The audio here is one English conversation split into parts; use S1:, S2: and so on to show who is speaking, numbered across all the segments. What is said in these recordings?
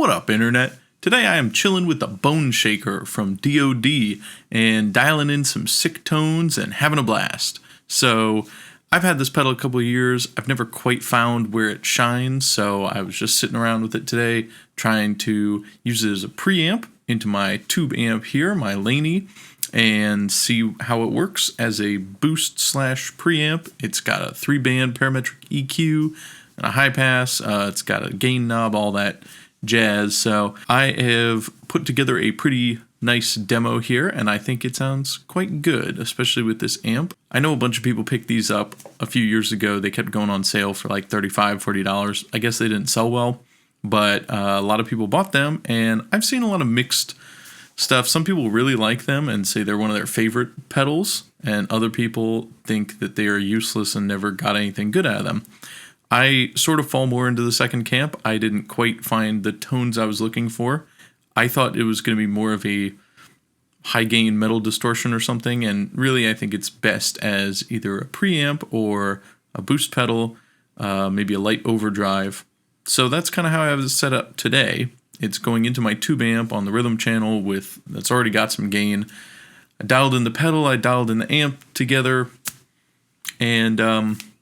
S1: What up, Internet? Today I am chilling with the Boneshaker from DOD and dialing in some sick tones and having a blast. So, I've had this pedal a couple of years. I've never quite found where it shines, so I was just sitting around with it today, trying to use it as a preamp into my tube amp here, my Laney, and see how it works as a boost slash preamp. It's got a 3-band parametric EQ and a high pass. It's got a gain knob, all that jazz. So I have put together a pretty nice demo here, and I think it sounds quite good, especially with this amp. I know a bunch of people picked these up a few years ago. They kept going on sale for like $35, $40. I guess they didn't sell well, but a lot of people bought them, and I've seen a lot of mixed stuff. Some people really like them and say they're one of their favorite pedals, and other people think that they are useless and never got anything good out of them. I sort of fall more into the second camp. I didn't quite find the tones I was looking for. I thought it was going to be more of a high gain metal distortion or something, and really I think it's best as either a preamp or a boost pedal, maybe a light overdrive. So that's kind of how I have it set up today. It's going into my tube amp on the rhythm channel that's already got some gain. I dialed in the pedal, I dialed in the amp together, and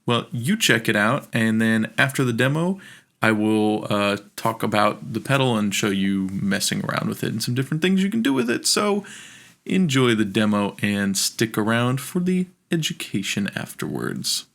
S1: well, you check it out, and then after the demo, I will talk about the pedal and show you messing around with it and some different things you can do with it. So enjoy the demo and stick around for the education afterwards.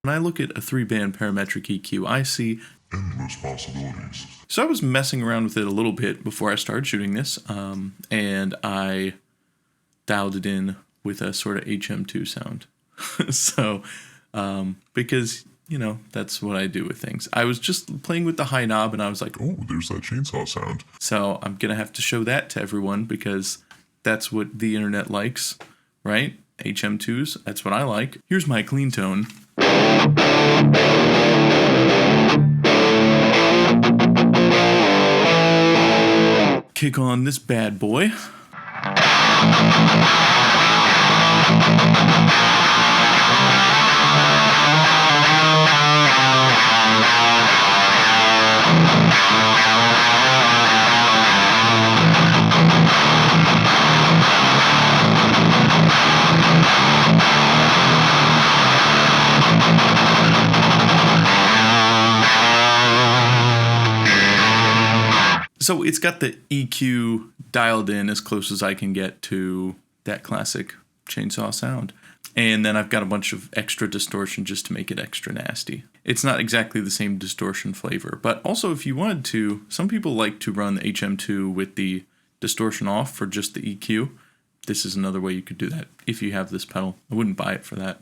S1: When I look at a 3-band parametric EQ, I see
S2: endless possibilities.
S1: So I was messing around with it a little bit before I started shooting this, and I dialed it in with a sort of HM2 sound. So, because, you know, that's what I do with things. I was just playing with the high knob, and I was like,
S2: oh, there's that chainsaw sound.
S1: So I'm going to have to show that to everyone, because that's what the internet likes, right? HM2s, that's what I like. Here's my clean tone. Kick on this bad boy. So it's got the EQ dialed in as close as I can get to that classic chainsaw sound. And then I've got a bunch of extra distortion just to make it extra nasty. It's not exactly the same distortion flavor, but also if you wanted to, some people like to run the HM2 with the distortion off for just the EQ. this is another way you could do that if you have this pedal. I wouldn't buy it for that.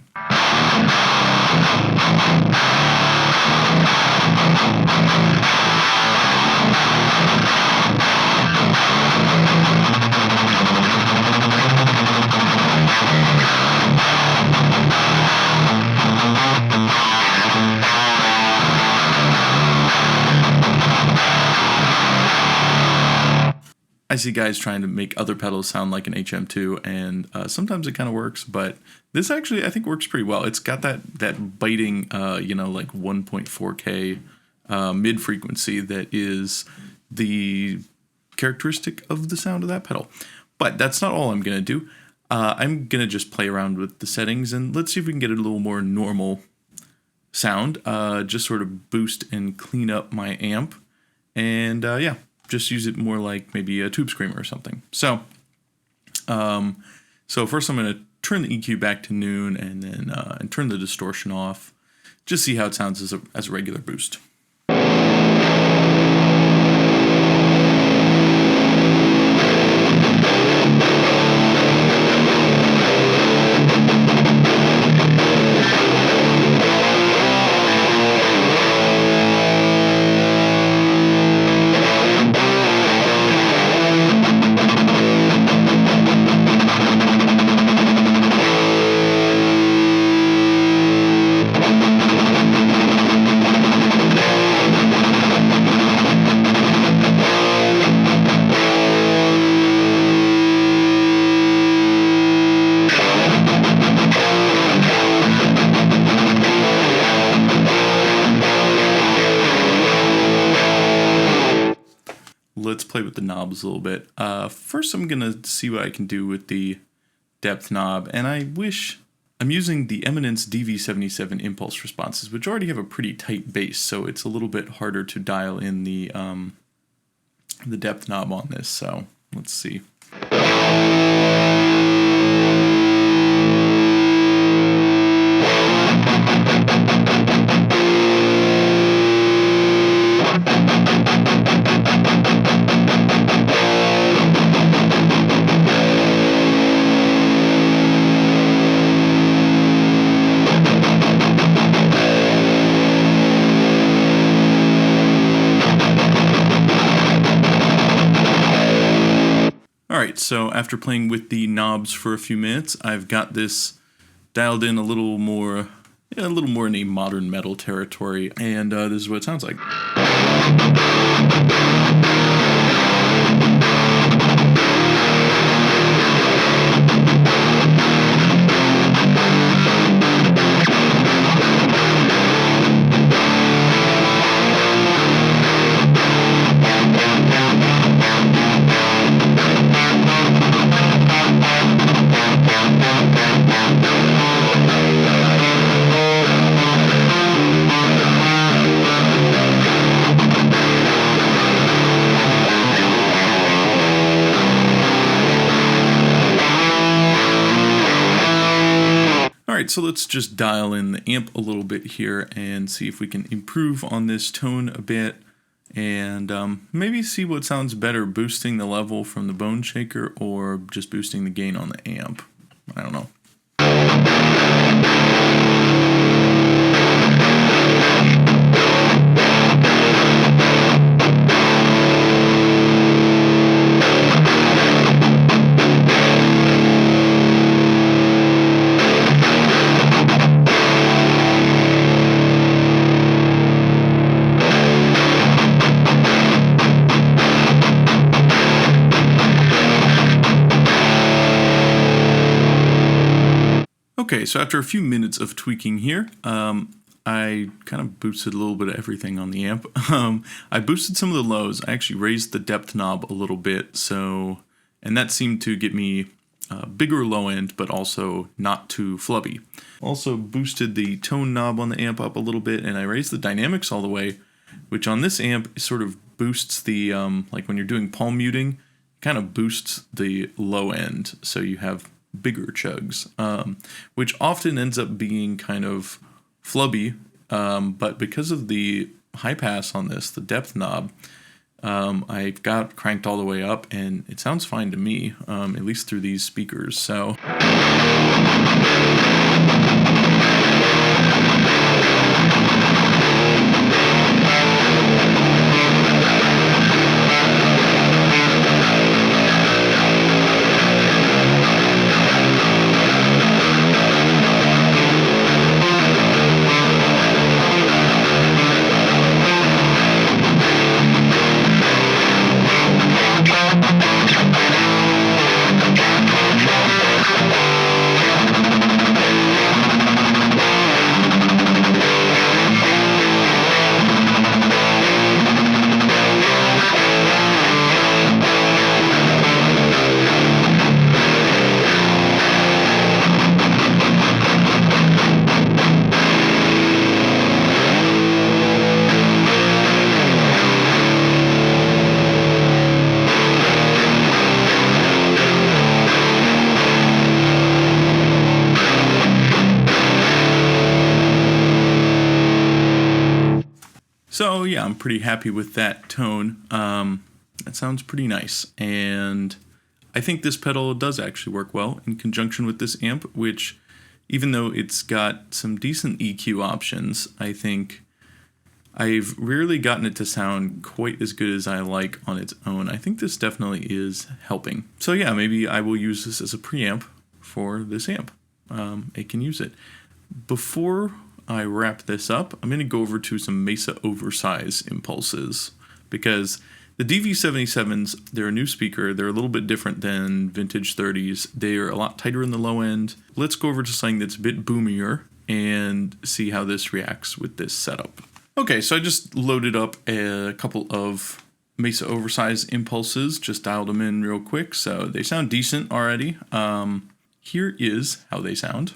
S1: I see guys trying to make other pedals sound like an HM2, and sometimes it kind of works, but this actually I think works pretty well. It's got that biting, like 1.4K mid frequency that is the characteristic of the sound of that pedal. But that's not all I'm gonna do. I'm gonna just play around with the settings and let's see if we can get a little more normal sound. Just sort of boost and clean up my amp, and yeah. Just use it more like maybe a tube screamer or something. So first I'm going to turn the EQ back to noon and then and turn the distortion off. Just see how it sounds as a regular boost. Let's play with the knobs a little bit. First, I'm going to see what I can do with the depth knob, and I'm using the Eminence DV77 impulse responses, which already have a pretty tight bass, so it's a little bit harder to dial in the depth knob on this. So let's see. Alright, so after playing with the knobs for a few minutes, I've got this dialed in a little more in a modern metal territory, and this is what it sounds like. Alright, so let's just dial in the amp a little bit here and see if we can improve on this tone a bit, and maybe see what sounds better, boosting the level from the Boneshaker or just boosting the gain on the amp. I don't know. Okay, so after a few minutes of tweaking here, I kind of boosted a little bit of everything on the amp. I boosted some of the lows. I actually raised the depth knob a little bit, and that seemed to get me bigger low end, but also not too flubby. Also boosted the tone knob on the amp up a little bit, and I raised the dynamics all the way, which on this amp sort of boosts the, like when you're doing palm muting, kind of boosts the low end, so you have bigger chugs, which often ends up being kind of flubby, but because of the high pass on this, the depth knob, I've got cranked all the way up, and it sounds fine to me, at least through these speakers. So. So yeah, I'm pretty happy with that tone. That sounds pretty nice, and I think this pedal does actually work well in conjunction with this amp, which, even though it's got some decent EQ options, I think I've rarely gotten it to sound quite as good as I like on its own. I think this definitely is helping. So yeah, maybe I will use this as a preamp for this amp. It can use it. Before I wrap this up, I'm going to go over to some Mesa Oversize impulses, because the DV77s, they're a new speaker. They're a little bit different than vintage 30s. They're a lot tighter in the low end. Let's go over to something that's a bit boomier and see how this reacts with this setup. Okay, so I just loaded up a couple of Mesa Oversize impulses, just dialed them in real quick, so they sound decent already. Here is how they sound.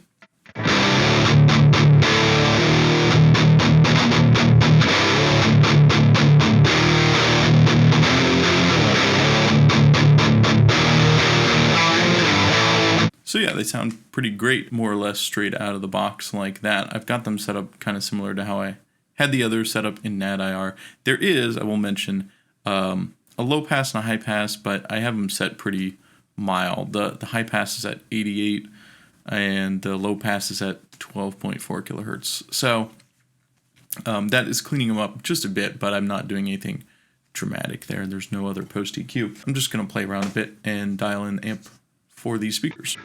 S1: So yeah, they sound pretty great, more or less straight out of the box like that. I've got them set up kind of similar to how I had the others set up in NAD IR. There is, I will mention, a low pass and a high pass, but I have them set pretty mild. The high pass is at 88, and the low pass is at 12.4 kilohertz. So that is cleaning them up just a bit, but I'm not doing anything dramatic there. There's no other post EQ. I'm just going to play around a bit and dial in the amp for these speakers.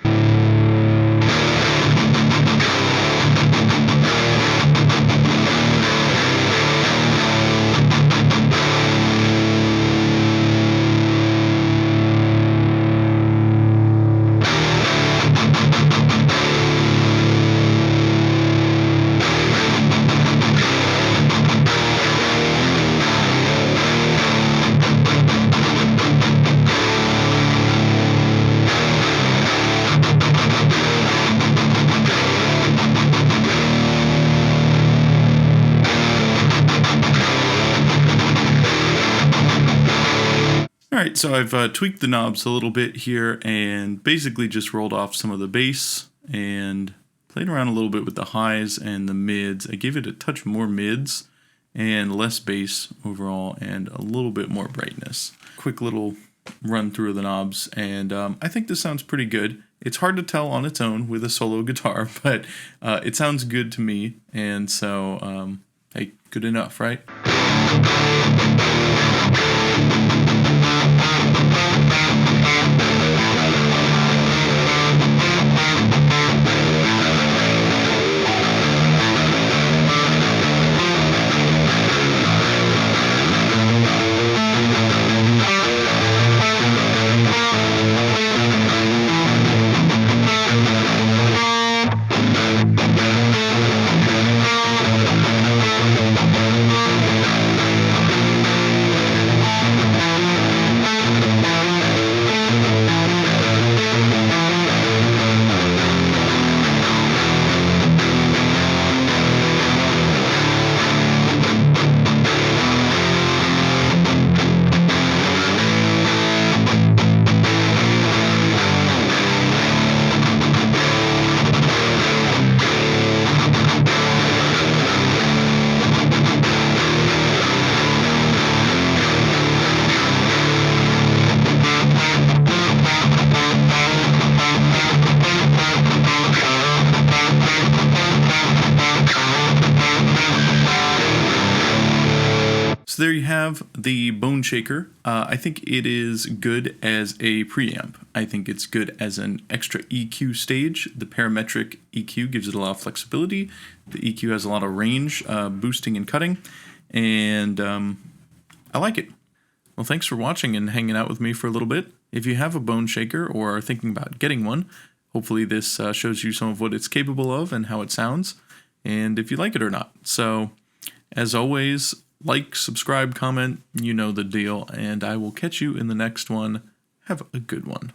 S1: Alright, so I've tweaked the knobs a little bit here and basically just rolled off some of the bass and played around a little bit with the highs and the mids. I gave it a touch more mids and less bass overall and a little bit more brightness. Quick little run through of the knobs, and I think this sounds pretty good. It's hard to tell on its own with a solo guitar, but it sounds good to me, and so, hey, good enough, right? so there you have the Boneshaker. I think it is good as a preamp. I think it's good as an extra EQ stage. The parametric EQ gives it a lot of flexibility. The EQ has a lot of range, boosting and cutting, and I like it. Well, thanks for watching and hanging out with me for a little bit. If you have a Boneshaker or are thinking about getting one, hopefully this shows you some of what it's capable of and how it sounds, and if you like it or not. So, as always, like, subscribe, comment, you know the deal, and I will catch you in the next one. Have a good one.